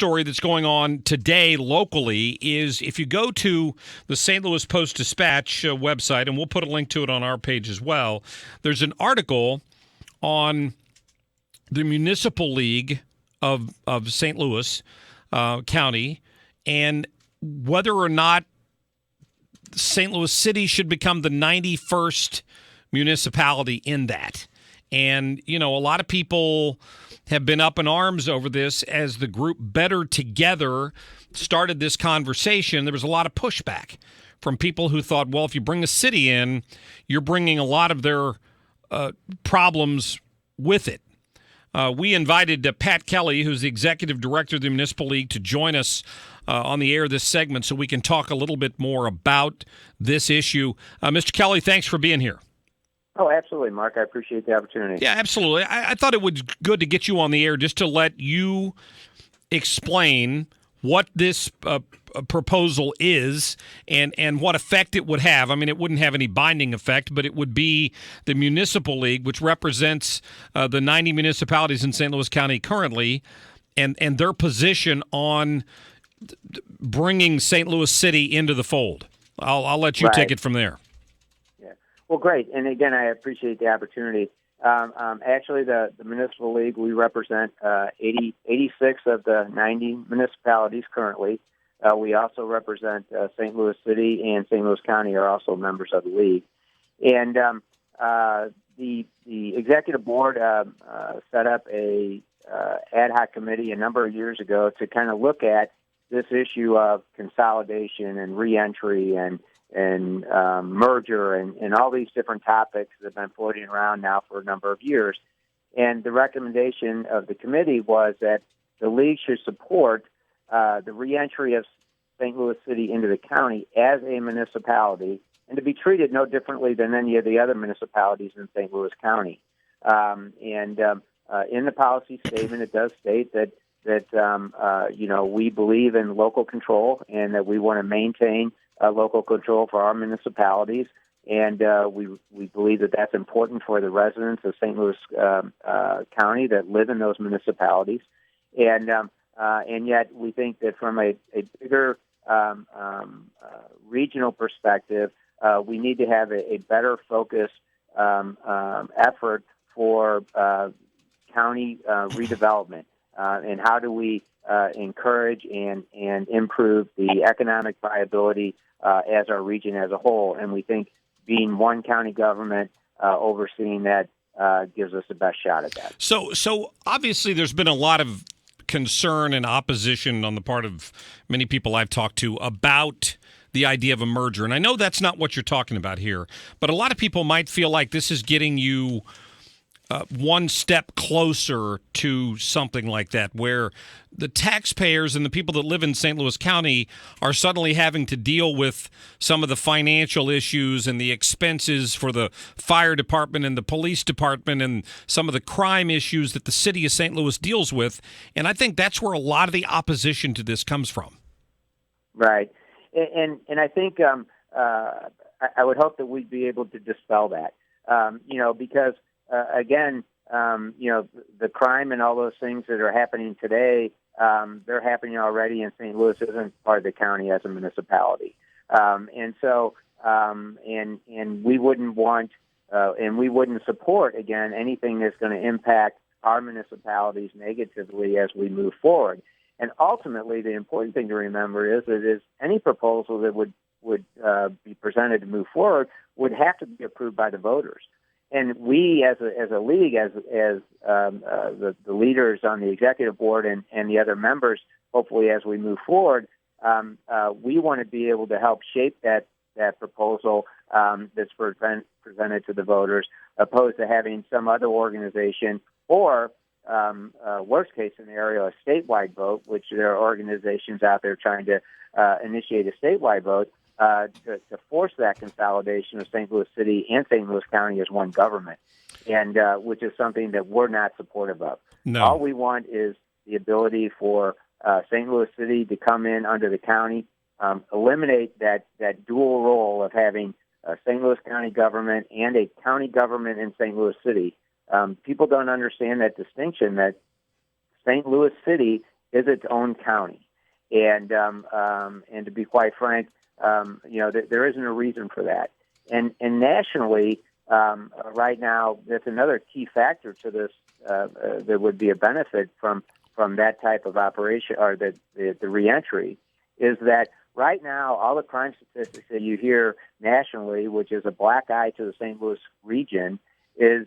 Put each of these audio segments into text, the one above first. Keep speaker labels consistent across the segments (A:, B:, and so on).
A: story that's going on today locally is if you go to the St. Louis Post-Dispatch website, and we'll put a link to it on our page as well, there's an article on the Municipal League of St. Louis County and whether or not St. Louis City should become the 91st municipality in that. And, a lot of people have been up in arms over this as the group Better Together started this conversation. There was a lot of pushback from people who thought, well, if you bring a city in, you're bringing a lot of their problems with it. We invited Pat Kelly, who's the executive director of the Municipal League, to join us on the air this segment so we can talk a little bit more about this issue. Mr. Kelly, thanks for being here.
B: Oh, absolutely, Mark. I appreciate the opportunity.
A: Yeah, absolutely. I thought it was good to get you on the air just to let you explain what this proposal is and what effect it would have. I mean, it wouldn't have any binding effect, but it would be the Municipal League, which represents the 90 municipalities in St. Louis County currently, and their position on bringing St. Louis City into the fold. I'll let you take it from there.
B: Yeah. Well, great. And again, I appreciate the opportunity. Actually, the Municipal League, we represent 86 of the 90 municipalities currently. We also represent St. Louis City and St. Louis County are also members of the league. And the executive board set up a ad hoc committee a number of years ago to kind of look at this issue of consolidation and reentry and merger and all these different topics that have been floating around now for a number of years. And the recommendation of the committee was that the league should support the reentry of St. Louis City into the county as a municipality and to be treated no differently than any of the other municipalities in St. Louis County. In the policy statement, it does state that we believe in local control and that we want to maintain local control for our municipalities. And we believe that that's important for the residents of St. Louis County that live in those municipalities. And yet we think that from a bigger regional perspective, we need to have a better focused effort for county redevelopment. And how do we encourage and improve the economic viability as our region as a whole? And we think being one county government overseeing that gives us the best shot at that.
A: So obviously there's been a lot of concern and opposition on the part of many people I've talked to about the idea of a merger. And I know that's not what you're talking about here, but a lot of people might feel like this is getting you one step closer to something like that, where the taxpayers and the people that live in St. Louis County are suddenly having to deal with some of the financial issues and the expenses for the fire department and the police department and some of the crime issues that the city of St. Louis deals with. And I think that's where a lot of the opposition to this comes from. Right.
B: And I think I would hope that we'd be able to dispel that, because again, the crime and all those things that are happening today, they're happening already, and St. Louis isn't part of the county as a municipality. And we wouldn't want, and we wouldn't support, again, anything that's going to impact our municipalities negatively as we move forward. And ultimately, the important thing to remember is that any proposal that would be presented to move forward would have to be approved by the voters. And we, as a league, as the leaders on the executive board and the other members, hopefully as we move forward, we want to be able to help shape that proposal that's presented to the voters, opposed to having some other organization or, worst case scenario, a statewide vote, which there are organizations out there trying to initiate a statewide vote. To force that consolidation of St. Louis City and St. Louis County as one government, and which is something that we're not supportive of.
A: No.
B: All we want is the ability for St. Louis City to come in under the county, eliminate that dual role of having a St. Louis County government and a county government in St. Louis City. People don't understand that distinction, that St. Louis City is its own county. And to be quite frank, there isn't a reason for that. And nationally, right now, that's another key factor to this. There would be a benefit from that type of operation, or the reentry, is that right now all the crime statistics that you hear nationally, which is a black eye to the St. Louis region, is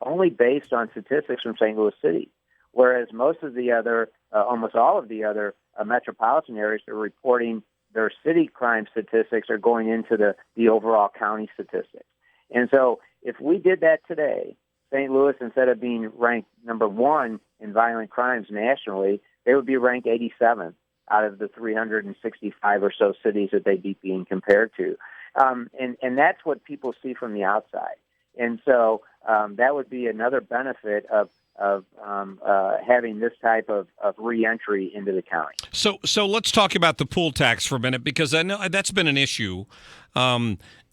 B: only based on statistics from St. Louis City, whereas most of the other, almost all of the other metropolitan areas are reporting their city crime statistics are going into the overall county statistics. And so if we did that today, St. Louis, instead of being ranked number 1 in violent crimes nationally, they would be ranked 87th out of the 365 or so cities that they'd be being compared to. And that's what people see from the outside. And so that would be another benefit of having this type of reentry into the county.
A: So let's talk about the pool tax for a minute, because I know that's been an issue.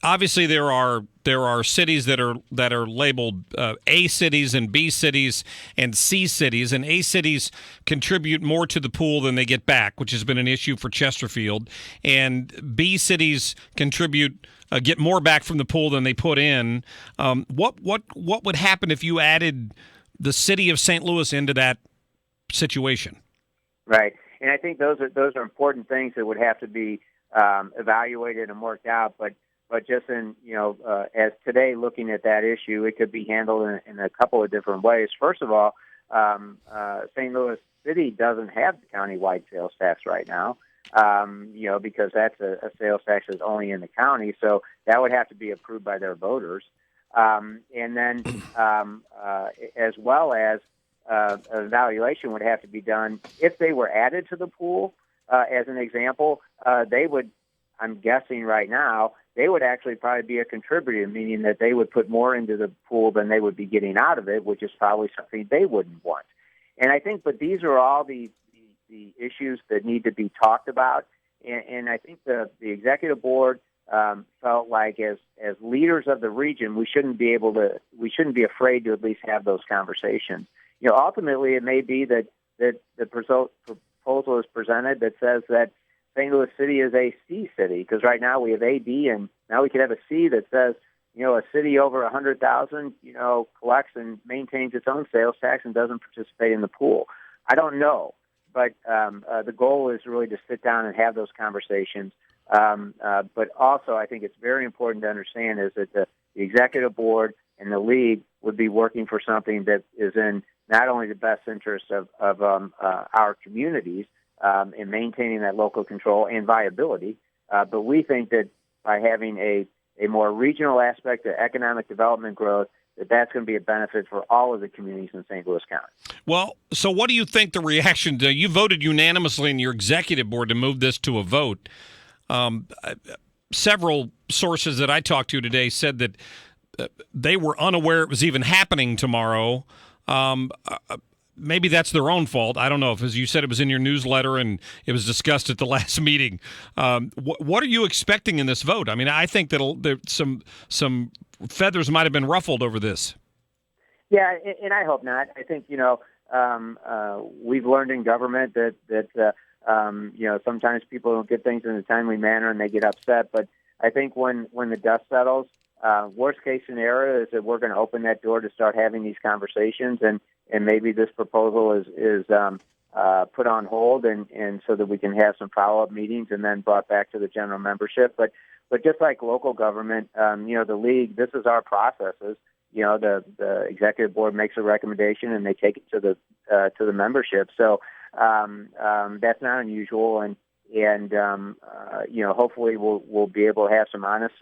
A: Obviously, there are cities that are labeled A cities and B cities and C cities, and A cities contribute more to the pool than they get back, which has been an issue for Chesterfield, and B cities get more back from the pool than they put in. What would happen if you added the city of St. Louis into that situation?
B: Right, and I think those are important things that would have to be evaluated and worked out. But just in as today, looking at that issue, it could be handled in a couple of different ways. First of all, St. Louis City doesn't have the countywide sales tax right now. Because that's a sales tax that's only in the county, so that would have to be approved by their voters. And then, as well as an evaluation would have to be done if they were added to the pool. As an example, they would, I'm guessing right now, they would actually probably be a contributor, meaning that they would put more into the pool than they would be getting out of it, which is probably something they wouldn't want. And I think, but these are all the issues that need to be talked about. And I think the executive board felt like as leaders of the region, we shouldn't be afraid to at least have those conversations. Ultimately, it may be that the proposal is presented that says that St. Louis City is a C city, because right now we have A, B, and now we could have a C that says, a city over 100,000, collects and maintains its own sales tax and doesn't participate in the pool. I don't know, but the goal is really to sit down and have those conversations. But also, I think it's very important to understand is that the executive board and the league would be working for something that is in not only the best interest of our communities in maintaining that local control and viability, but we think that by having a more regional aspect of economic development growth, that's going to be a benefit for all of the communities in St. Louis County.
A: Well, so what do you think the reaction to, you voted unanimously in your executive board to move this to a vote. Several sources that I talked to today said that they were unaware it was even happening tomorrow. Maybe that's their own fault. I don't know. If, as you said, it was in your newsletter and it was discussed at the last meeting. What are you expecting in this vote? I mean, I think that some feathers might have been ruffled over this.
B: Yeah, and I hope not. I think we've learned in government that sometimes people don't get things in a timely manner and they get upset. But I think when the dust settles, worst case scenario is that we're going to open that door to start having these conversations, and maybe this proposal is put on hold, and so that we can have some follow-up meetings and then brought back to the general membership. But just like local government, the league, this is our processes. The executive board makes a recommendation and they take it to the membership. So that's not unusual, and hopefully we'll be able to have some honest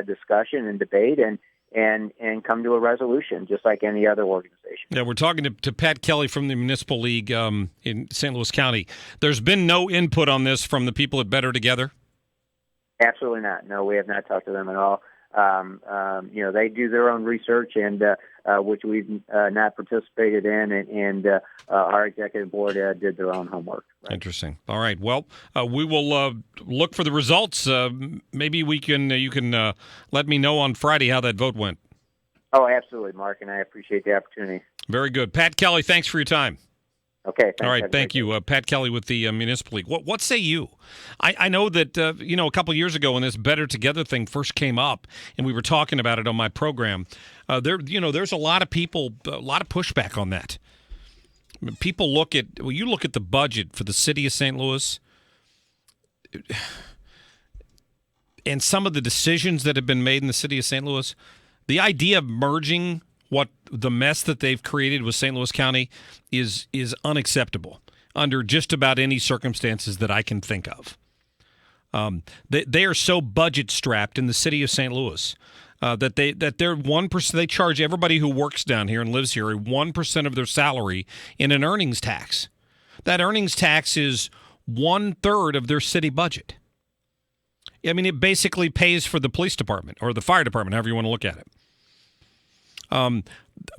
B: discussion and debate and come to a resolution, just like any other organization.
A: Yeah, we're talking to Pat Kelly from the Municipal League in St. Louis County. There's been no input on this from the people at Better Together?
B: Absolutely not. No, we have not talked to them at all. They do their own research, and which we've not participated in, and our executive board did their own homework. Right?
A: Interesting. All right. Well, we will look for the results. Maybe you can let me know on Friday how that vote went.
B: Oh, absolutely, Mark, and I appreciate the opportunity.
A: Very good. Pat Kelly, thanks for your time.
B: Okay. Thanks.
A: All right,
B: Have a
A: thank
B: great day.
A: you, Pat Kelly with the Municipal League. What say you? I know that a couple of years ago when this Better Together thing first came up, and we were talking about it on my program. There's a lot of people, a lot of pushback on that. I mean, people you look at the budget for the city of St. Louis, and some of the decisions that have been made in the city of St. Louis. The idea of merging what the mess that they've created with St. Louis County is unacceptable under just about any circumstances that I can think of. They are so budget strapped in the city of St. Louis that they're 1%. They charge everybody who works down here and lives here 1% of their salary in an earnings tax. That earnings tax is 1/3 of their city budget. I mean, it basically pays for the police department or the fire department, however you want to look at it.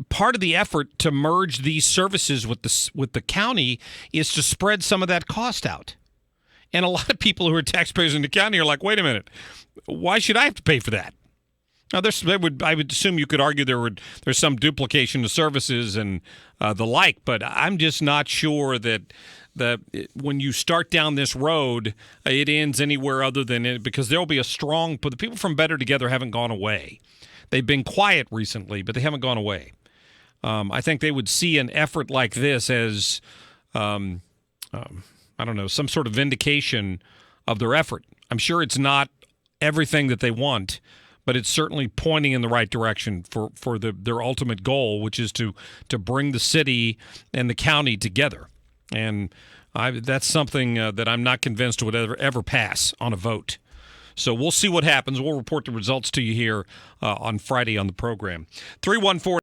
A: Part of the effort to merge these services with the county is to spread some of that cost out. And a lot of people who are taxpayers in the county are like, wait a minute, why should I have to pay for that? Now, I would assume you could argue there's some duplication of services and the like, but I'm just not sure that when you start down this road, it ends anywhere other than it, because there will be but the people from Better Together haven't gone away. They've been quiet recently, but they haven't gone away. I think they would see an effort like this as, I don't know, some sort of vindication of their effort. I'm sure it's not everything that they want, but it's certainly pointing in the right direction for their ultimate goal, which is to bring the city and the county together. And that's something that I'm not convinced would ever pass on a vote. So we'll see what happens. We'll report the results to you here on Friday on the program. 314